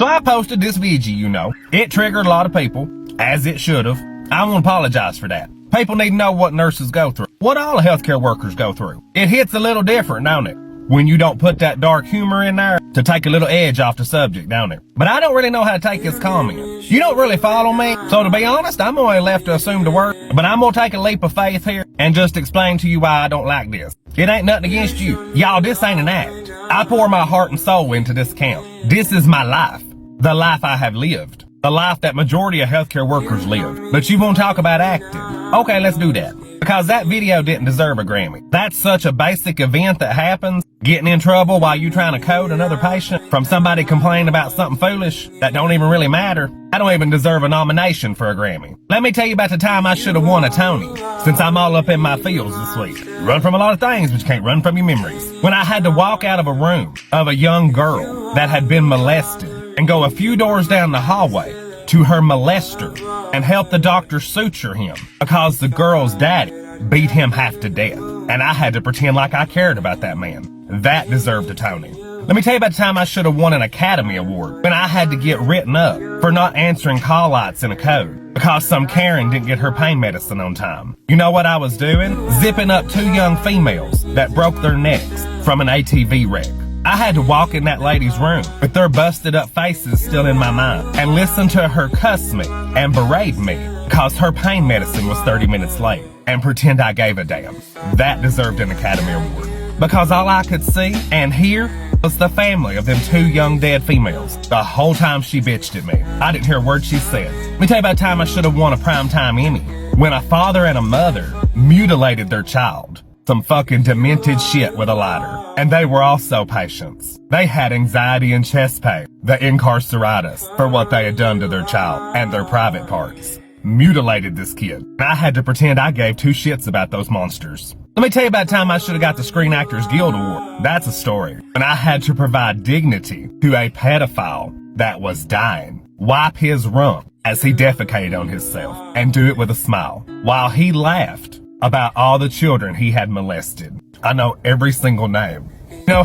So I posted this video, It triggered a lot of people, as it should have. I want to apologize for that. People need to know what nurses go through, what all healthcare workers go through. It hits a little different, don't it? When you don't put that dark humor in there to take a little edge off the subject, don't it? But I don't really know how to take this comment. You don't really follow me, so to be honest, I'm only left to assume the worst. But I'm gonna take a leap of faith here and just explain to you why I don't like this. It ain't nothing against you. Y'all, this ain't an act. I pour my heart and soul into this account. This is my life. The life I have lived. The life that majority of healthcare workers live. But you won't talk about acting. Okay, let's do that. Because that video didn't deserve a Grammy. That's such a basic event that happens. Getting in trouble while you trying to code another patient from somebody complaining about something foolish that don't even really matter. I don't even deserve a nomination for a Grammy. Let me tell you about the time I should have won a Tony, since I'm all up in my feels this week. You run from a lot of things, but you can't run from your memories. When I had to walk out of a room of a young girl that had been molested and go a few doors down the hallway to her molester and help the doctor suture him because the girl's daddy beat him half to death. And I had to pretend like I cared about that man. That deserved a Tony. Let me tell you about the time I should have won an Academy Award when I had to get written up for not answering call lights in a code because some Karen didn't get her pain medicine on time. You know what I was doing? Zipping up 2 young females that broke their necks from an ATV wreck. I had to walk in that lady's room with their busted up faces still in my mind and listen to her cuss me and berate me because her pain medicine was 30 minutes late and pretend I gave a damn. That deserved an Academy Award. Because all I could see and hear was the family of them 2 young dead females. The whole time she bitched at me. I didn't hear a word she said. Let me tell you about the time I should have won a Primetime Emmy. When a father and a mother mutilated their child. Some fucking demented shit with a lighter. And they were also patients. They had anxiety and chest pain, the incarceratus, for what they had done to their child and their private parts. Mutilated this kid. I had to pretend I gave 2 shits about those monsters. Let me tell you about the time I should have got the Screen Actors Guild Award. That's a story. And I had to provide dignity to a pedophile that was dying. Wipe his rump as he defecated on himself and do it with a smile while he laughed about all the children he had molested. I know every single name.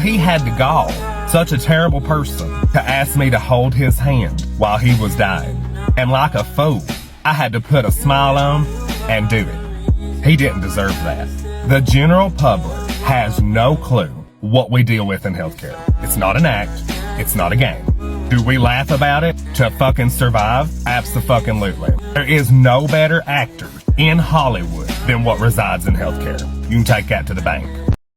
He had the gall, such a terrible person, to ask me to hold his hand while he was dying. And like a fool, I had to put a smile on and do it. He didn't deserve that. The general public has no clue what we deal with in healthcare. It's not an act. It's not a game. Do we laugh about it to fucking survive? Abso-fucking-lutely. There is no better actor in Hollywood than what resides in healthcare. You can take that to the bank.